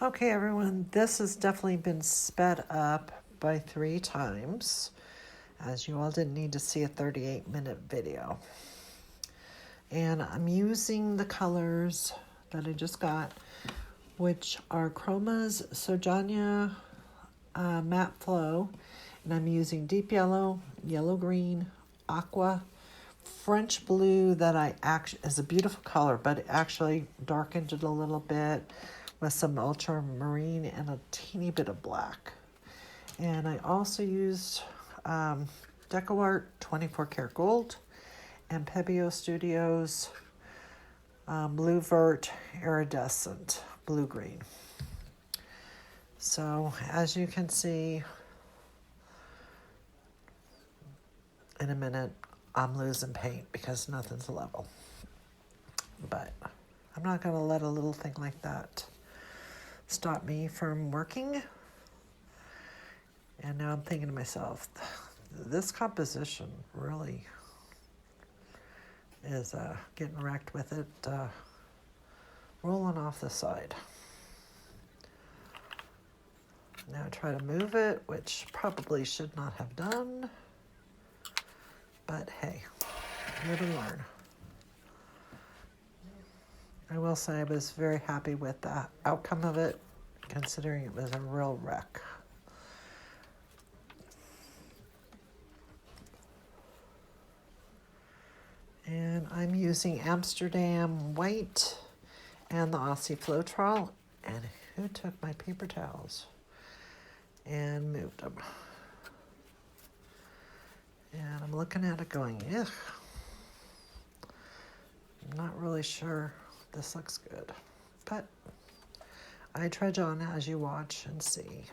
Okay, everyone, this has definitely been sped up by 3 times, as you all didn't need to see a 38-minute video. And I'm using the colors that I just got, which are Chroma's Sojanya Matte Flow, and I'm using deep yellow, yellow green, aqua, French blue that I actually is a beautiful color, but it actually darkened it a little bit with some ultramarine and a teeny bit of black. And I also used DecoArt 24 karat gold and Pebeo Studios Blue Vert Iridescent blue green. So as you can see, in a minute, I'm losing paint because nothing's level. But I'm not going to let a little thing like that stop me from working. And now I'm thinking to myself, this composition really is getting wrecked with it rolling off the side. Now I try to move it, which probably should not have done. But hey, live and learn. I will say I was very happy with the outcome of it, considering it was a real wreck. And I'm using Amsterdam White and the Aussie Floetrol. And who took my paper towels and moved them? And I'm looking at it going, ugh. I'm not really sure this looks good. But I trudge on as you watch and see.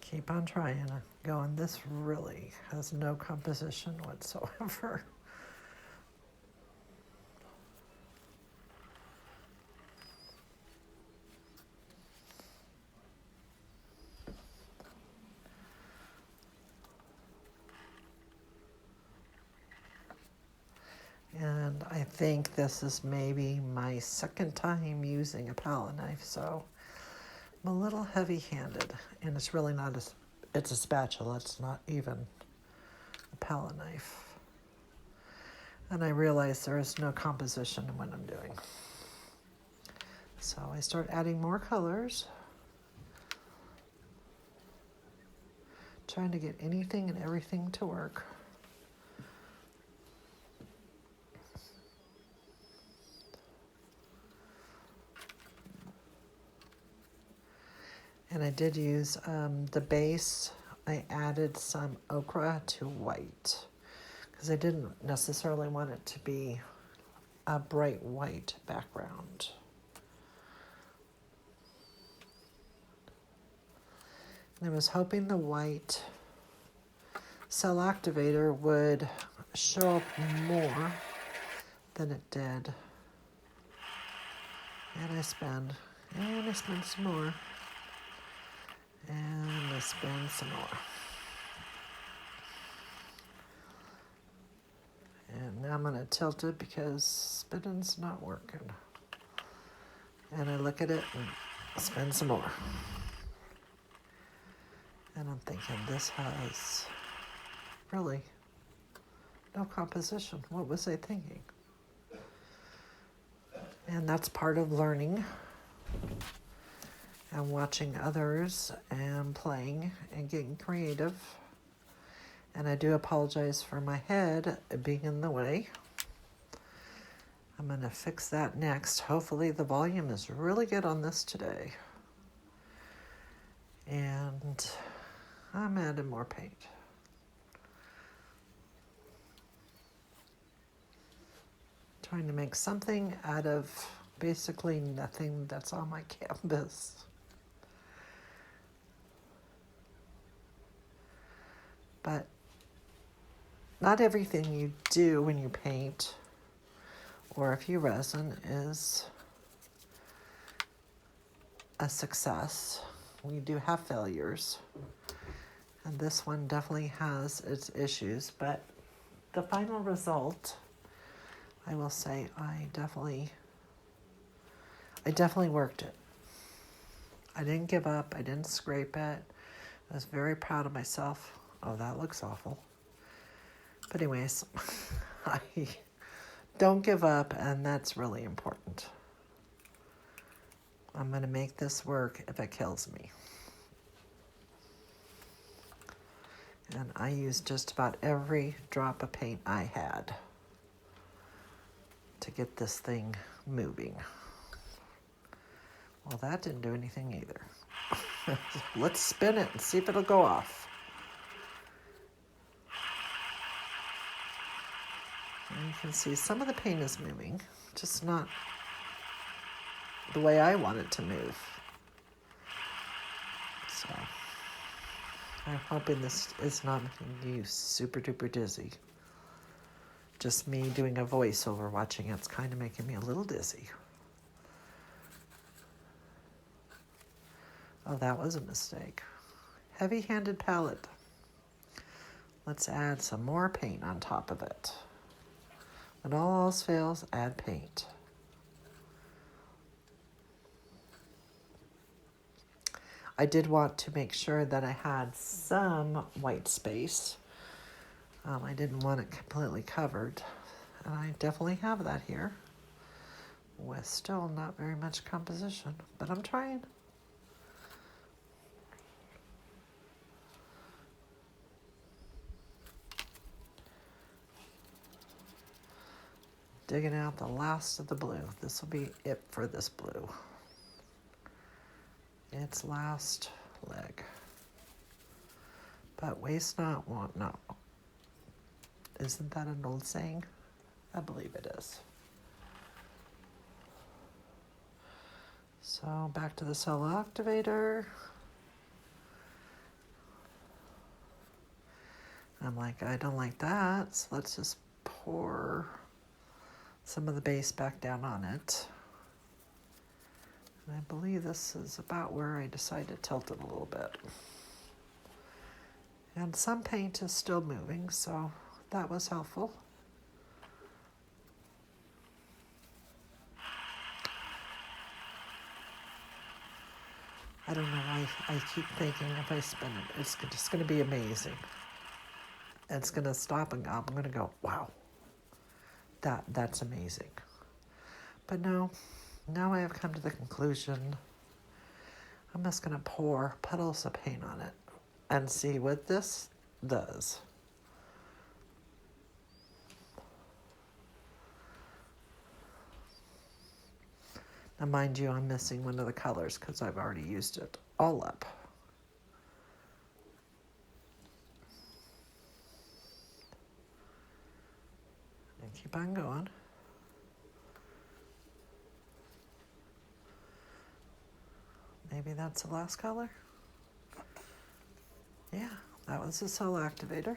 Keep on trying, going, this really has no composition whatsoever. And I think this is maybe my second time using a palette knife, so I'm a little heavy-handed, and it's really not it's a spatula, it's not even a palette knife. And I realize there is no composition in what I'm doing. So I start adding more colors, trying to get anything and everything to work. And I did use the base. I added some ochre to white because I didn't necessarily want it to be a bright white background. And I was hoping the white cell activator would show up more than it did. And I spend some more. And I spend some more. And now I'm going to tilt it because spinning's not working. And I look at it and spend some more. And I'm thinking, this has really no composition. What was I thinking? And that's part of learning and watching others and playing and getting creative. And I do apologize for my head being in the way. I'm going to fix that next. Hopefully the volume is really good on this today. And I'm adding more paint. Trying to make something out of basically nothing that's on my canvas. But not everything you do when you paint or if you resin is a success. We do have failures. And this one definitely has its issues, but the final result, I will say, I definitely worked it. I didn't give up. I didn't scrape it. I was very proud of myself. Oh, that looks awful. But anyways, I don't give up, and that's really important. I'm going to make this work if it kills me. And I used just about every drop of paint I had to get this thing moving. Well, that didn't do anything either. Let's spin it and see if it'll go off. And you can see some of the paint is moving, just not the way I want it to move. So I'm hoping this is not making you super duper dizzy. Just me doing a voiceover watching it's kind of making me a little dizzy. Oh, that was a mistake. Heavy-handed palette. Let's add some more paint on top of it. When all else fails, add paint. I did want to make sure that I had some white space. I didn't want it completely covered. And I definitely have that here. With still not very much composition, but I'm trying. Digging out the last of the blue. This will be it for this blue. Its last leg. But waste not, want not. Isn't that an old saying? I believe it is. So back to the cell activator. I'm like, I don't like that, so let's just pour some of the base back down on it. And I believe this is about where I decided to tilt it a little bit. And some paint is still moving, so that was helpful. I don't know why I keep thinking if I spin it, it's just going to be amazing. It's going to stop and I'm going to go, wow, that's amazing. But no, now I have come to the conclusion I'm just going to pour puddles of paint on it and see what this does. Now, mind you, I'm missing one of the colors because I've already used it all up. And keep on going. Maybe that's the last color. Yeah, that was the cell activator.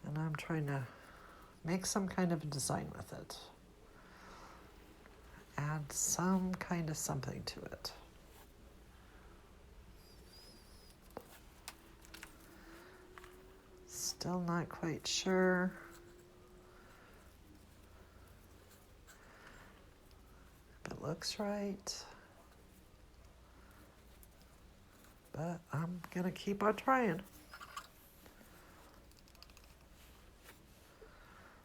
And I'm trying to make some kind of a design with it. Add some kind of something to it. Still not quite sure. If it looks right. But I'm gonna keep on trying.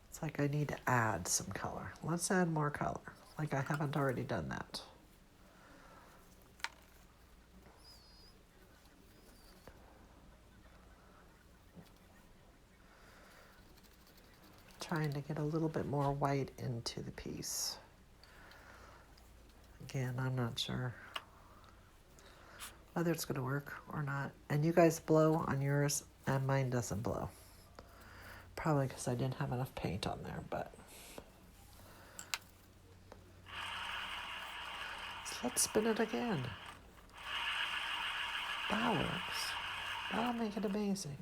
It's like I need to add some color. Let's add more color, like I haven't already done that. Trying to get a little bit more white into the piece. Again, I'm not sure whether it's gonna work or not. And you guys blow on yours and mine doesn't blow. Probably because I didn't have enough paint on there, but. So let's spin it again. That works. That'll make it amazing.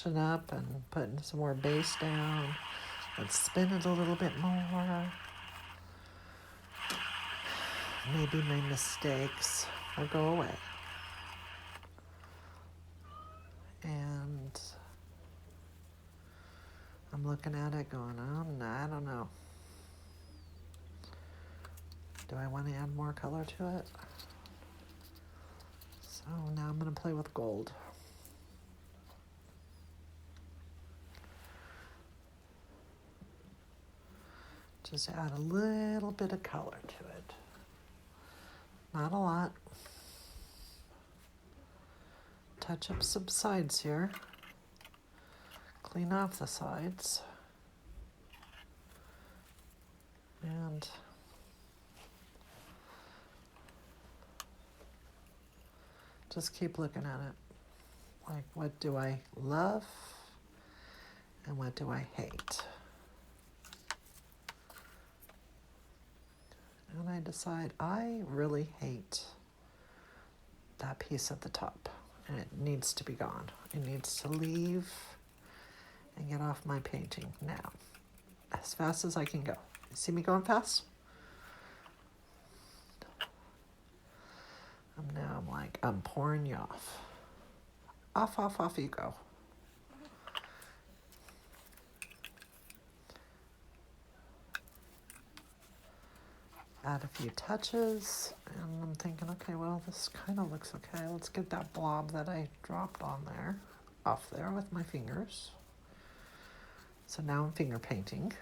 touching up and putting some more base down. Let's spin it a little bit more. Maybe my mistakes will go away. And I'm looking at it going, oh, no, I don't know. Do I want to add more color to it? So now I'm going to play with gold. Just add a little bit of color to it. Not a lot. Touch up some sides here. Clean off the sides. And just keep looking at it. Like, what do I love and what do I hate? And I decide I really hate that piece at the top. And it needs to be gone. It needs to leave and get off my painting now. As fast as I can go. You see me going fast? I'm pouring you off. Off you go. Add a few touches, and I'm thinking, okay, well, this kind of looks okay. Let's get that blob that I dropped on there, off there with my fingers. So now I'm finger painting.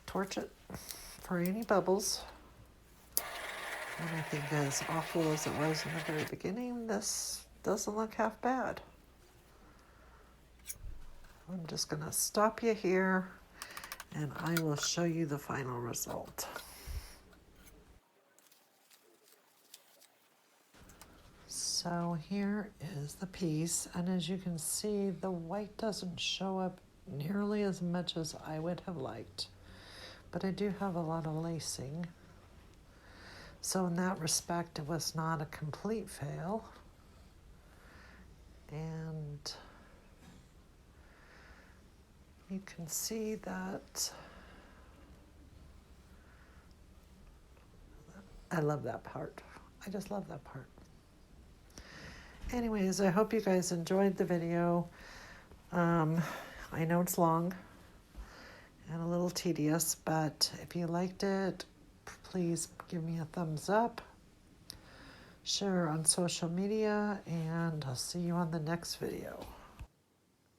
Torch it for any bubbles. And I think as awful as it was in the very beginning, this doesn't look half bad. I'm just gonna stop you here and I will show you the final result. So here is the piece, and as you can see, the white doesn't show up nearly as much as I would have liked, but I do have a lot of lacing. So in that respect, it was not a complete fail. And you can see that I love that part. I just love that part. Anyways, I hope you guys enjoyed the video. I know it's long and a little tedious, but if you liked it, please give me a thumbs up, share on social media, and I'll see you on the next video.